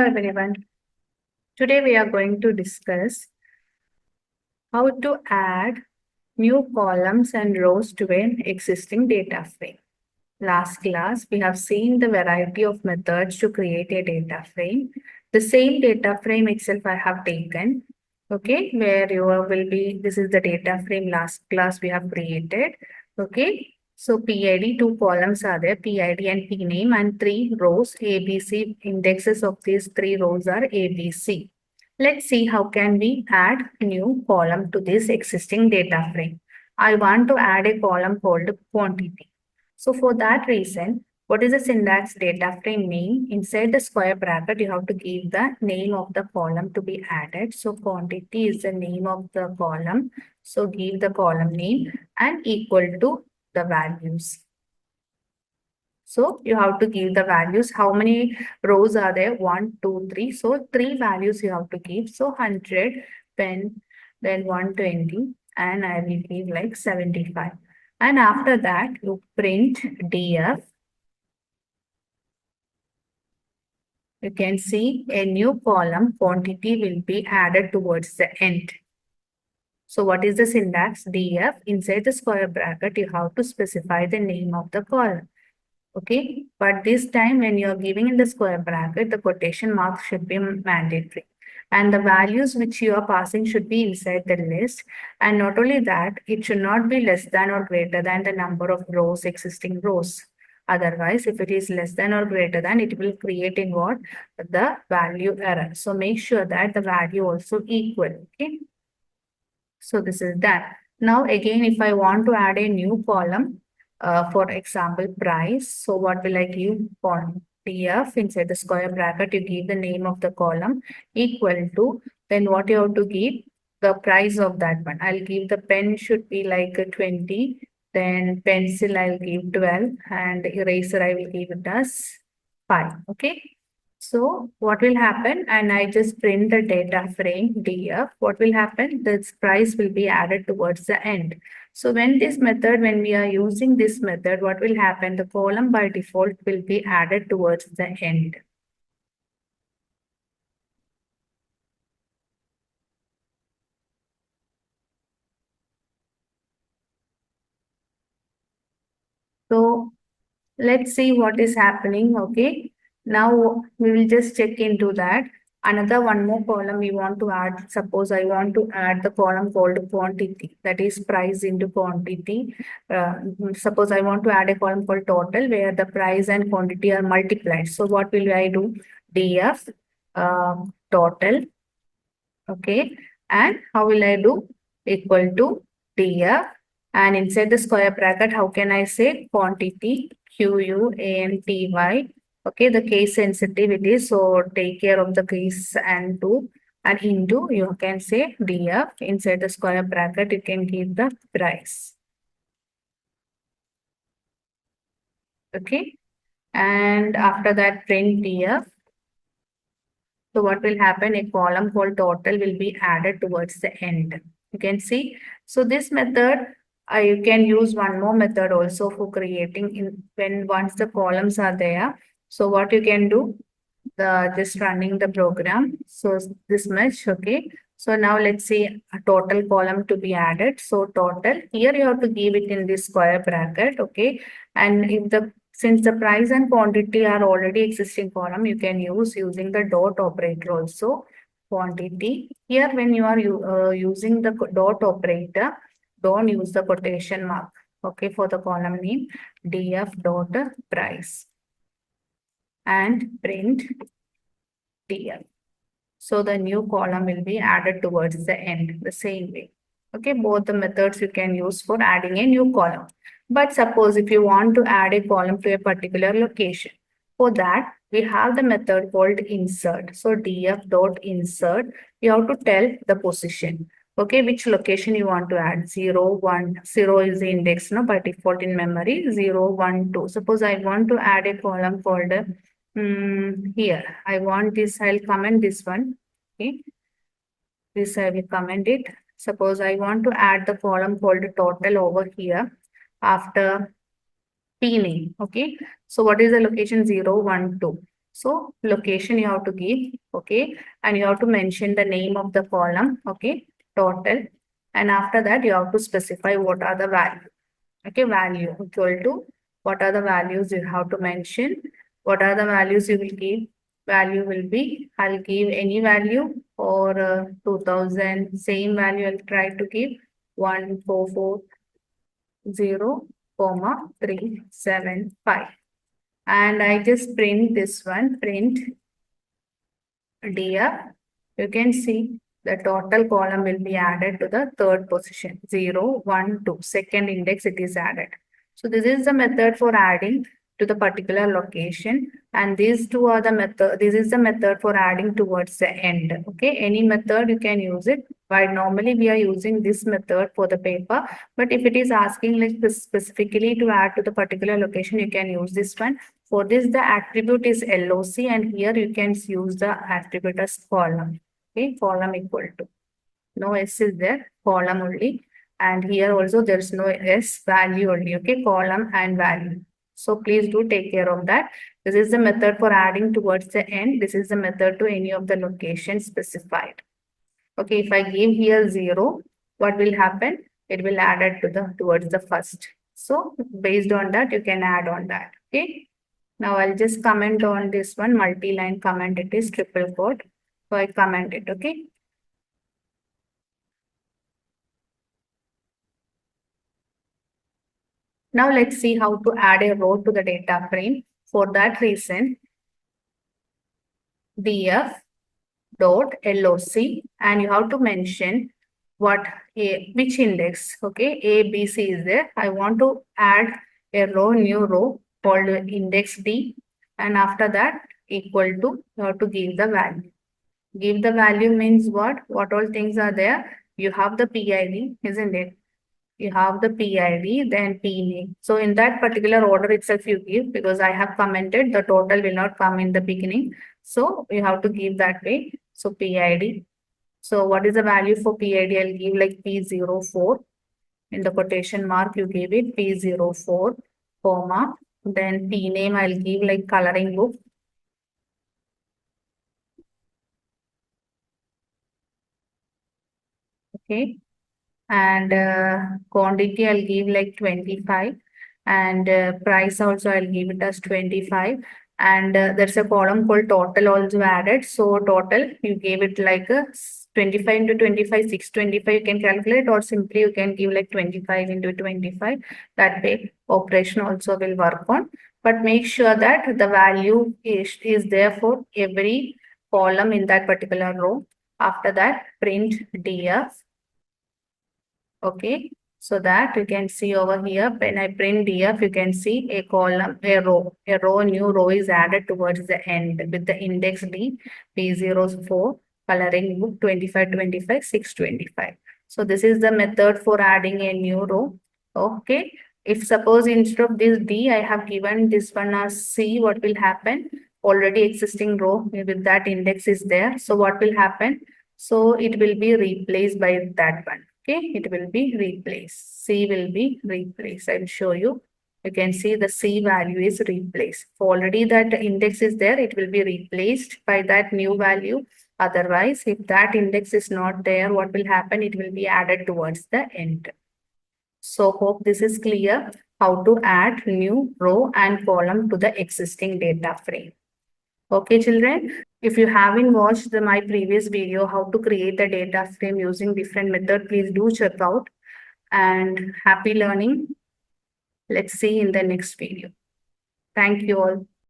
everyone. Today we are going to discuss how to add new columns and rows to an existing data frame. Last class, we have seen the variety of methods to create a data frame. The same data frame itself I have taken, okay, where you will be, this is the data frame last class we have created, okay. So PID, two columns are there, PID and PName, and three rows, ABC. Indexes of these three rows are ABC. Let's see how can we add new column to this existing data frame. I want to add a column called quantity. So for that reason, what is the syntax data frame name? Inside the square bracket, you have to give the name of the column to be added. So quantity is the name of the column. So give the column name and equal to the values. So you have to give the values. How many rows are there? 1, 2, 3. So three values you have to give. So 100, then 120, and I will give like 75. And after that, you print df. You can see a new column quantity will be added towards the end. So what is the syntax? Df, inside the square bracket, you have to specify the name of the column. Okay, but this time when you are giving in the square bracket, the quotation mark should be mandatory. And the values which you are passing should be inside the list. And not only that, it should not be less than or greater than the number of rows, existing rows. Otherwise, if it is less than or greater than, it will create in what? The value error. So make sure that the value also equal. Okay. So this is done. Now again, if I want to add a new column, for example, price. So what will I give? PF inside the square bracket, you give the name of the column equal to, then what you have to give? The price of that one. I'll give the pen should be like 20, then pencil I'll give 12, and eraser I will give it as 5. Okay. So what will happen? And I just print the data frame df. What will happen? This price will be added towards the end. So when we are using this method, what will happen? The column by default will be added towards the end. So let's see what is happening. Okay. Now we will just check into that. Another one more column we want to add. Suppose I want to add the column called quantity, that is price into quantity. Suppose I want to add a column called total where the price and quantity are multiplied. So what will I do? DF total. Okay. And how will I do? Equal to DF. And inside the square bracket, how can I say? Quantity, QUANTY. Okay, the case sensitivity. So take care of the case and do. And into, you can say DF. Inside the square bracket, you can give the price. Okay. And after that, print DF. So what will happen? A column called total will be added towards the end. You can see. So this method, you can use one more method also for creating once the columns are there. So what you can do? Just running the program. So this much, okay. So now let's see a total column to be added. So total, here you have to give it in this square bracket, okay. And since the price and quantity are already existing column, you can use using the dot operator also. Quantity. Here when you are using the dot operator, don't use the quotation mark. Okay, for the column name, df dot price. And print df. So the new column will be added towards the end, the same way. Okay, both the methods you can use for adding a new column. But suppose if you want to add a column to a particular location, for that we have the method called insert. So df dot insert, you have to tell the position. Okay, which location you want to add? 0, 1, 0 is the index no, by default in memory, 0, 1, 2. Suppose I want to add a column called here. I want this, I'll comment this one. Okay, this I will comment it. Suppose I want to add the column called total over here after P name. Okay, so what is the location? 0, 1, 2. So location you have to give, okay, and you have to mention the name of the column, okay, total, and after that you have to specify what are the value, okay, value equal to what are the values you have to mention, what are the values you will give. Value will be, I'll give any value for 2000, same value I'll try to give 1440, comma 375, and I just print this one, print df. You can see the total column will be added to the third position, 0, 1, 2, second index it is added. So this is the method for adding to the particular location, and these two are the method. This is the method for adding towards the end. Okay, any method you can use it. But normally we are using this method for the paper, but if it is asking like specifically to add to the particular location, you can use this one. For this, the attribute is LOC, and here you can use the attribute as column. Okay, column equal to. No S is there, column only. And here also there is no S, value only. Okay, column and value. So please do take care of that. This is the method for adding towards the end. This is the method to any of the locations specified. Okay, if I give here 0, what will happen? It will add it to the towards the first. So based on that, you can add on that. Okay. Now I'll just comment on this one, multi-line comment, it is triple quote. So I comment it, okay. Now let's see how to add a row to the data frame. For that reason, df dot loc, and you have to mention which index, okay, A, B, C is there. I want to add a new row called index D, and after that equal to, you have to give the value. Give the value means what? What all things are there? You have the PID, isn't it? You have the PID, then PName. So in that particular order itself you give, because I have commented the total will not come in the beginning. So you have to give that way. So PID. So what is the value for PID? I'll give like P04. In the quotation mark, you give it P04, comma. Then PName, I'll give like coloring book. Okay. And quantity I'll give like 25, and price also I'll give it as 25, and there's a column called total also added. So total you gave it like 25 into 25, 625 you can calculate, or simply you can give like 25 into 25. That way operation also will work on, but make sure that the value is there for every column in that particular row. After that, print df. Okay, so that you can see over here, when I print df, you can see a column, a row, new row is added towards the end with the index D, P04, coloring book 25, 25, 625. So this is the method for adding a new row. Okay, if suppose instead of this D, I have given this one as C, what will happen? Already existing row with that index is there. So what will happen? So it will be replaced by that one. Okay, it will be replaced. C will be replaced. I will show you. You can see the C value is replaced. Already that index is there, it will be replaced by that new value. Otherwise, if that index is not there, what will happen? It will be added towards the end. So hope this is clear how to add new row and column to the existing data frame. Okay, children, if you haven't watched my previous video, how to create the data frame using different method, please do check out, and happy learning. Let's see in the next video. Thank you all.